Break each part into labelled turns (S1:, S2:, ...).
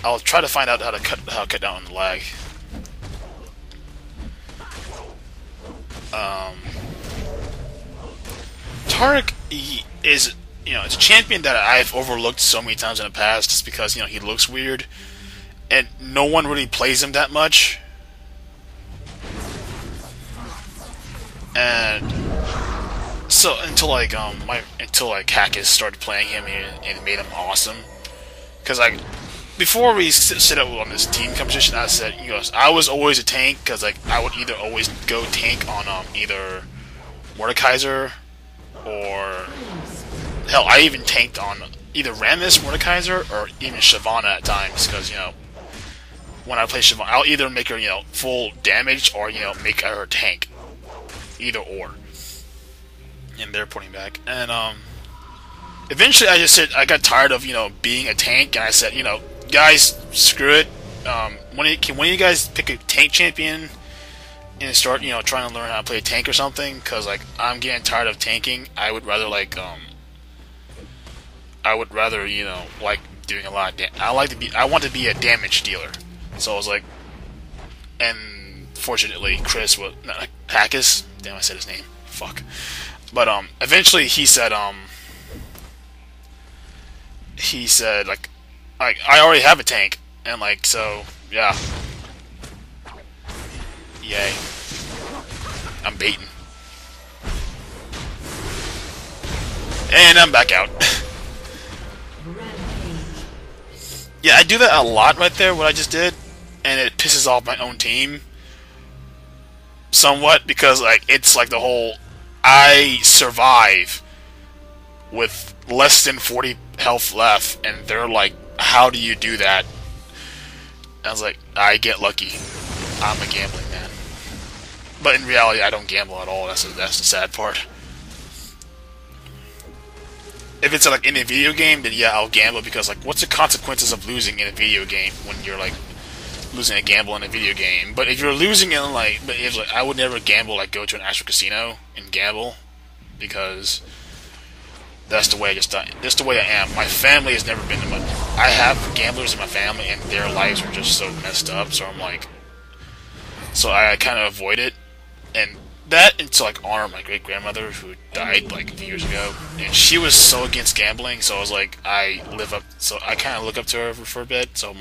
S1: I'll try to find out how to cut down on the lag. Tarek is, it's a champion that I've overlooked so many times in the past, just because he looks weird, and no one really plays him that much. And so until Hackis started playing him and made him awesome, because before we set up on this team competition, I said, I was always a tank, because I would either always go tank on either Mordekaiser, or hell, I even tanked on either Rammus, Mordekaiser, or even Shyvana at times, because when I play Shyvana, I'll either make her full damage, or make her tank, either or. And they're putting back, and eventually I just said I got tired of being a tank, and I said, guys, screw it. When of you guys pick a tank champion and start trying to learn how to play a tank or something? Because I'm getting tired of tanking. I would rather like doing a lot of I want to be a damage dealer. So I was like, and fortunately Chris was Hackis. Damn, I said his name. Fuck. But eventually he said I already have a tank, and so yeah, yay, I'm baiting, and I'm back out. Yeah, I do that a lot right there, what I just did, and it pisses off my own team somewhat, because it's the whole I survive with less than 40 health left, and they're like, how do you do that? And I was like, I get lucky. I'm a gambling man. But in reality, I don't gamble at all. That's the sad part. If it's in a video game, then yeah, I'll gamble, because what's the consequences of losing in a video game when you're losing a gamble in a video game? But if you're losing in I would never gamble, go to an actual casino and gamble, because that's the way that's the way I am. My family has never been to I have gamblers in my family, and their lives are just so messed up, so so I kind of avoid it. And that, and to honor my great grandmother who died a few years ago, and she was so against gambling, so I was I kind of look up to her for a bit, so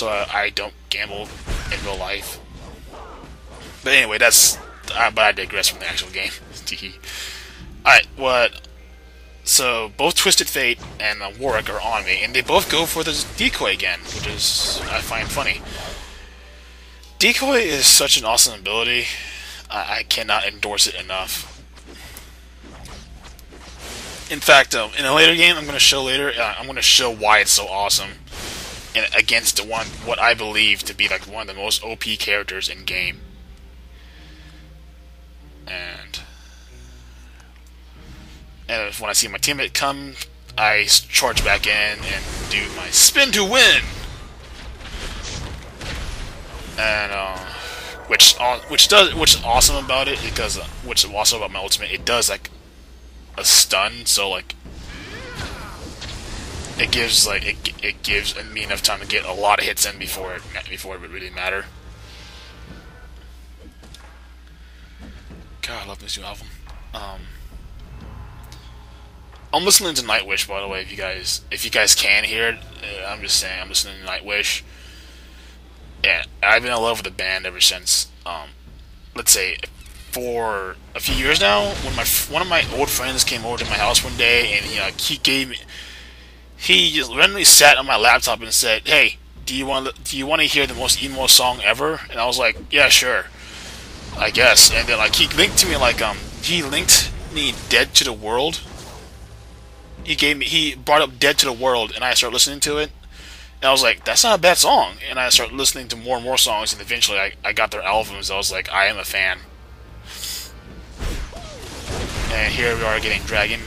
S1: I don't gamble in real life. But anyway, but I digress from the actual game. Alright, so both Twisted Fate and Warwick are on me, and they both go for this decoy again, which I find funny. Decoy is such an awesome ability. I cannot endorse it enough. In fact, in a later game I'm going to show later, I'm going to show why it's so awesome, and against what I believe to be one of the most OP characters in game. And when I see my teammate come, I charge back in and do my spin to win. And which is awesome about it, because which is awesome about my ultimate, it does a stun, so it gives it gives me enough time to get a lot of hits in before it would really matter. God, I love this new album. I'm listening to Nightwish, by the way. If you guys can hear it, I'm just saying, I'm listening to Nightwish. Yeah, I've been in love with the band ever since. Let's say for a few years now. When one of my old friends came over to my house one day, and he just randomly sat on my laptop and said, "Hey, do you want to hear the most emo song ever?" And I was like, "Yeah, sure, I guess." And then he linked to me he linked me Dead to the World. He brought up Dead to the World, and I started listening to it, and I was like, that's not a bad song. And I started listening to more and more songs, and eventually I got their albums. I was like, I am a fan. And here we are getting Dragon,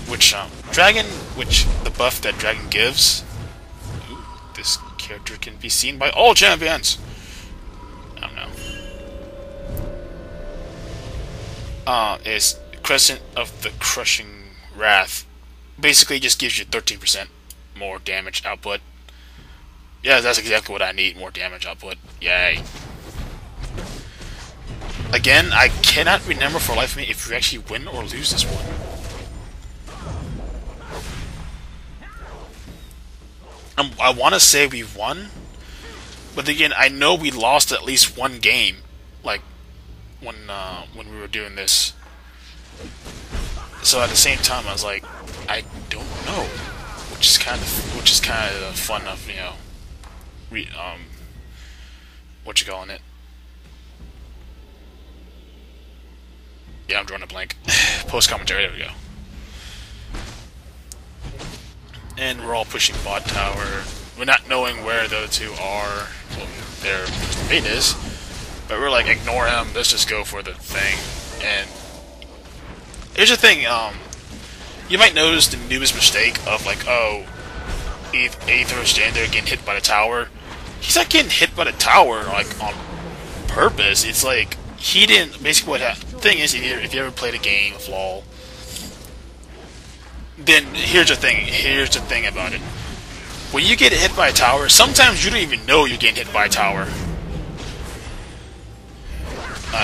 S1: which the buff that Dragon gives. Ooh, this character can be seen by all champions. I don't know. Is Crescent of the Crushing Wrath, basically just gives you 13% more damage output. Yeah, that's exactly what I need, more damage output. Yay. Again, I cannot remember for life of me if we actually win or lose this one. I want to say we won, but again, I know we lost at least one game, like when we were doing this. So at the same time, I was like, I don't know, which is kind of fun of, you know, what you calling it? Yeah, I'm drawing a blank. Post commentary. There we go. And we're all pushing bot tower. We're not knowing where the other two are. Well, their mate is, but we're like, ignore him. Let's just go for the thing. And here's the thing. You might notice the newest mistake of like, oh, Aether standing there getting hit by the tower. He's not getting hit by the tower like on purpose. It's like he didn't. Basically, what the thing is, if you ever played a game of LoL, then here's the thing. Here's the thing about it. When you get hit by a tower, sometimes you don't even know you're getting hit by a tower.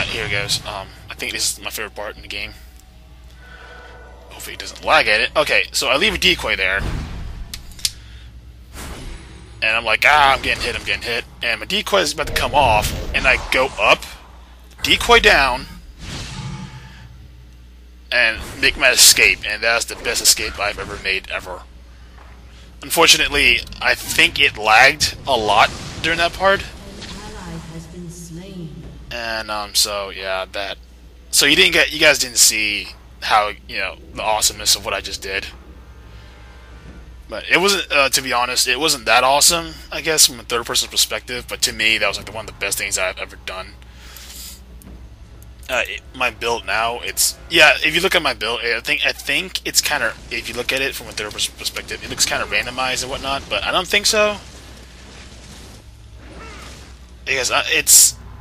S1: Here it goes. I think this is my favorite part in the game. Hopefully it doesn't lag at it. Okay, so I leave a decoy there. And I'm like, I'm getting hit. And my decoy is about to come off, and I go up, decoy down, and make my escape. And that's the best escape I've ever made, ever. Unfortunately, I think it lagged a lot during that part. And, so, yeah, that. So you guys didn't see how, you know, the awesomeness of what I just did. But it wasn't, to be honest, it wasn't that awesome, I guess, from a third-person perspective. But to me, that was like one of the best things I've ever done. My build now, it's, yeah. If you look at my build, I think it's kind of, if you look at it from a third-person perspective, it looks kind of randomized and whatnot. But I don't think so. Because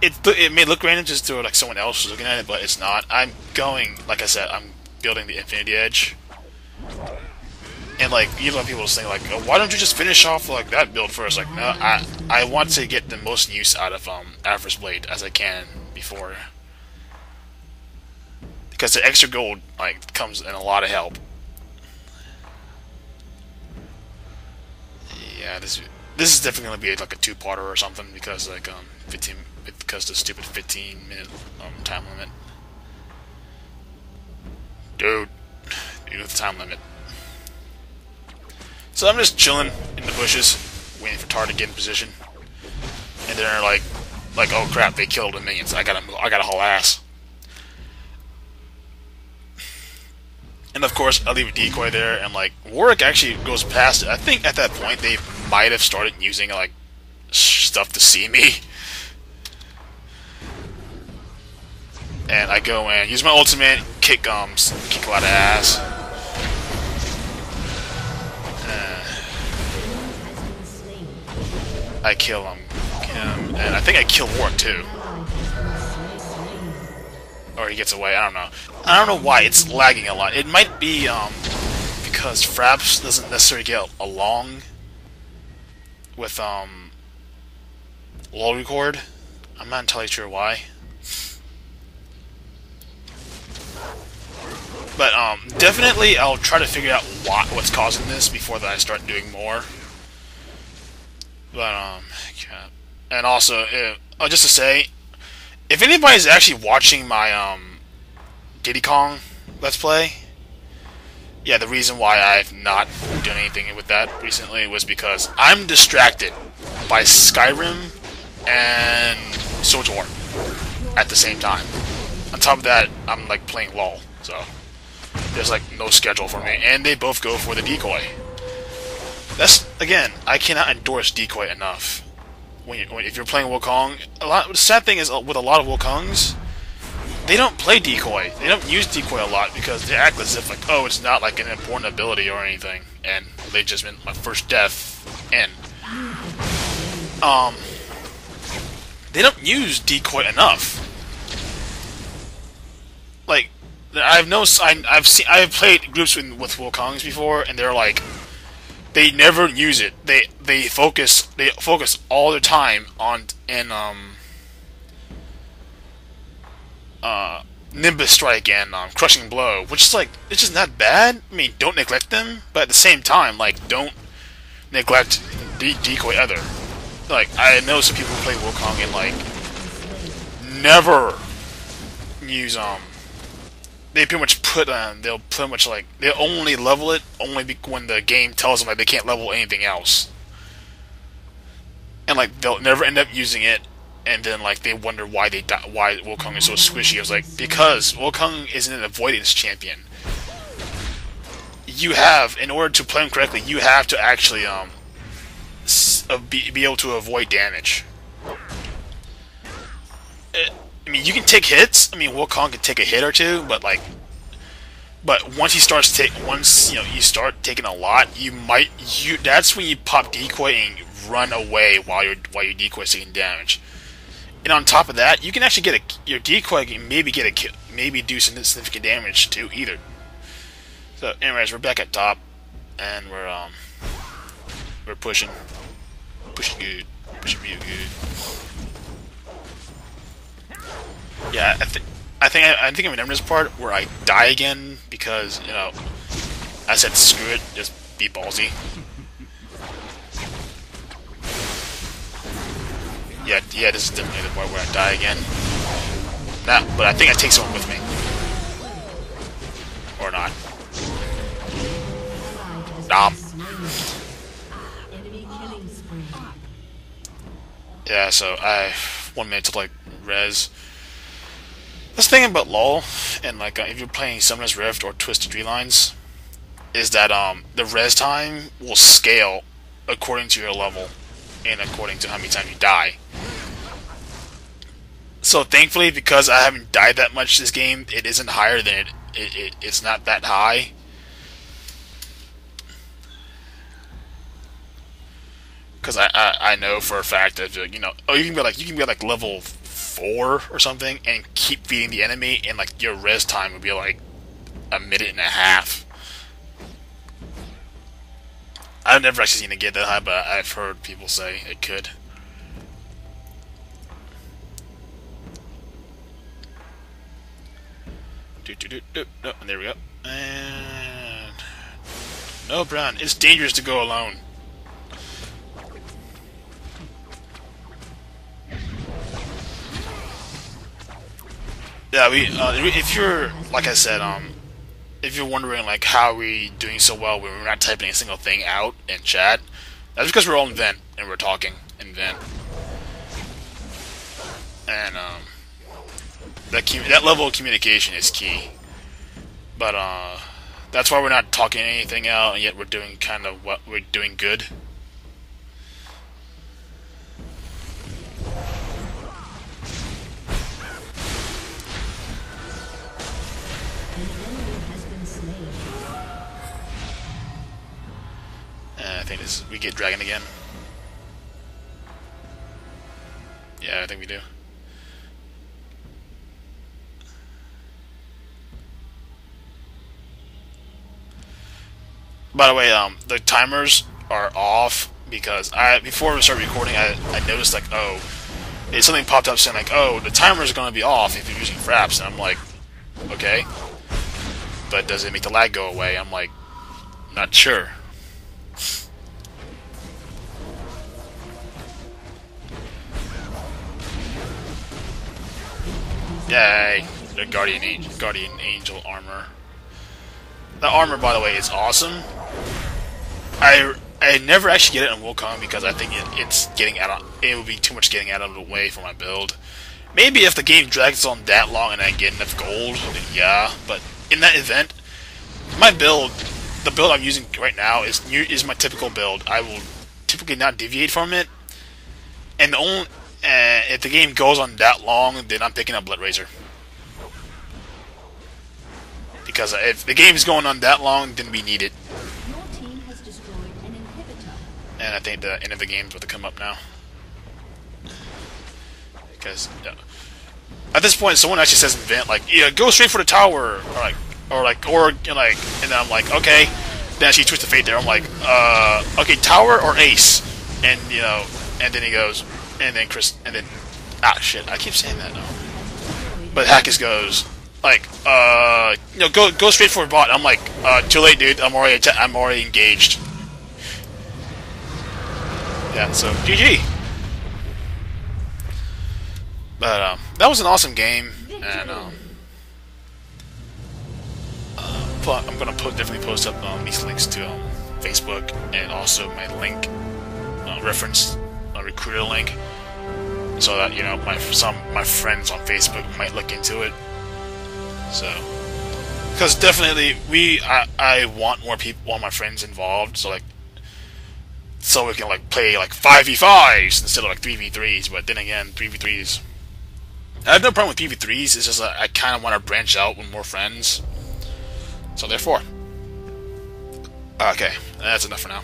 S1: it may look random just to like someone else is looking at it, but it's not. I'm going, like I said, I'm building the Infinity Edge. And like, even when people think like, oh, why don't you just finish off like that build first? Like, no, I want to get the most use out of Aver's Blade as I can before, because the extra gold like comes in a lot of help. Yeah, this is definitely gonna be like a two-parter or something, because like 15, because the stupid 15-minute time limit. Dude, with the time limit. So I'm just chilling in the bushes, waiting for Tar to get in position, and they're like, oh crap, they killed the minions. I gotta haul ass. And of course, I leave a decoy there, and like Warwick actually goes past it. I think at that point they might have started using like stuff to see me. And I go in, use my ultimate, kick a lot of ass. I kill him, and I think I kill Warwick too. Or he gets away, I don't know. I don't know why it's lagging a lot. It might be because Fraps doesn't necessarily get along with LoL Record. I'm not entirely sure why. But definitely I'll try to figure out what's causing this before I start doing more. But and also just to say, if anybody's actually watching my Diddy Kong Let's Play, yeah, the reason why I've not done anything with that recently was because I'm distracted by Skyrim and Swords of War at the same time. On top of that, I'm like playing LoL, so there's like no schedule for me, and they both go for the decoy. That's, again, I cannot endorse decoy enough. If you're playing Wukong, the sad thing is with a lot of Wukongs, they don't play decoy. They don't use decoy a lot because they act as if like, oh, it's not like an important ability or anything, and they just meant my first death. And they don't use decoy enough. Like, I've played groups with Wukongs before, and they're like, they never use it. They focus all their time on Nimbus Strike and Crushing Blow, which is like, it's just not bad. I mean, don't neglect them, but at the same time, like, don't neglect decoy either. Like, I know some people who play Wukong and like never use they pretty much they'll pretty much like, they'll only level it when the game tells them like they can't level anything else, and like they'll never end up using it, and then like they wonder why why Wukong is so squishy. I was like, because Wukong isn't an avoidance champion. You have, in order to play him correctly, you have to actually be able to avoid damage. I mean, you can take hits. I mean, Wukong can take a hit or two, but like, once he starts once you start taking a lot, that's when you pop decoy and run away while your decoy is taking damage. And on top of that, you can actually get your decoy can maybe get a kill, maybe do some significant damage too either. So, anyways, we're back at top, and we're pushing good, pushing real good. Yeah, I think I remember this part where I die again because I said screw it, just be ballsy. Yeah, this is definitely the part where I die again. Nah, but I think I take someone with me, or not. Nom. Yeah, so I 1 minute to like res. This thing about LoL, and like if you're playing Summoner's Rift or Twisted Tree Lines, is that the res time will scale according to your level and according to how many times you die. So thankfully, because I haven't died that much this game, it isn't higher than it's not that high. Because I know for a fact that you can be like level 4 or something and keep feeding the enemy, and like your res time would be like a minute and a half. I've never actually seen it get that high, but I've heard people say it could. No, and there we go. And no, Brown, it's dangerous to go alone. Yeah, if you're, like I said, if you're wondering like how are we doing so well when we're not typing a single thing out in chat, that's because we're all in vent and we're talking in vent, and that level of communication is key. But that's why we're not talking anything out, and yet we're doing we're doing good. I think we get dragon again. Yeah, I think we do. By the way, the timers are off because before we started recording, I noticed like, oh, something popped up saying like, oh, the timers are going to be off if you're using fraps, and I'm like, okay, but does it make the lag go away? I'm like, not sure. Yay! The Guardian Angel armor. The armor, by the way, is awesome. I never actually get it in Wukong because I think it would be too much getting out of the way for my build. Maybe if the game drags on that long and I get enough gold, then yeah. But in that event, my build, the build I'm using right now, is my typical build. I will typically not deviate from it, and if the game goes on that long, then I'm picking up Blood Razor. Because if the game is going on that long, then we need it.
S2: Your team has destroyed an inhibitor.
S1: And I think the end of the game is about to come up now. Because At this point, someone actually says in vent like, "Yeah, go straight for the tower," or you know, like, and then I'm like, okay. Then she twists the fate there. I'm like, okay, tower or ace, and you know, and then he goes, and then shit, I keep saying that now. But Hackis goes like, you know, go straight for bot. I'm like, too late, dude. I'm already engaged. Yeah, so GG. But that was an awesome game, and I'm gonna definitely post up these links to Facebook and also my link reference recruiter link, so that you know some of my friends on Facebook might look into it. So, because definitely I want more people, all my friends involved, so we can like play like 5v5s instead of like 3v3s. But then again, 3v3s. I have no problem with PV3s, it's just I kind of want to branch out with more friends. So therefore. Okay, that's enough for now.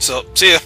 S1: So, see ya!